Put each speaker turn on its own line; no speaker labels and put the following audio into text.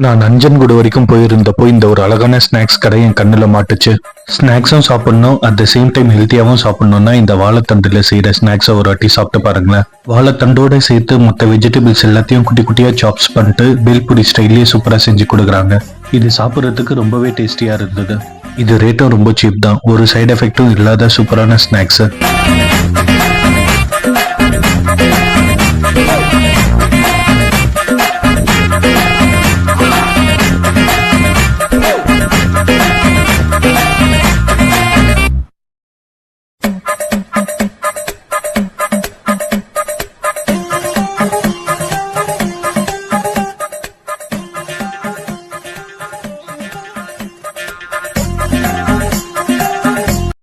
நான் நஞ்சன்கூடு வரைக்கும் போயிருந்தப்போ இந்த ஒரு அழகான ஸ்நாக்ஸ் கடை என் கண்ணுல மாட்டுச்சு. ஸ்நாக்ஸும் சாப்பிடணும், அட் த சேம் டைம் ஹெல்த்தியாவும் சாப்பிடணும்னா இந்த வாழைத்தண்டுல செய்யற ஸ்நாக்ஸை ஒரு வாட்டி சாப்பிட்டு பாருங்களேன். வாழைத்தண்டோட சேர்த்து மற்ற வெஜிடபிள்ஸ் எல்லாத்தையும் குட்டி குட்டியா சாப்ஸ் பண்ணிட்டு பேல்பூரி ஸ்டைல்லயே சூப்பரா செஞ்சு கொடுக்குறாங்க. இது சாப்பிட்றதுக்கு ரொம்பவே டேஸ்டியா இருந்தது. இது ரேட்டும் ரொம்ப சீப் தான். ஒரு சைடு எஃபெக்டும் இல்லாத சூப்பரான ஸ்நாக்ஸ்.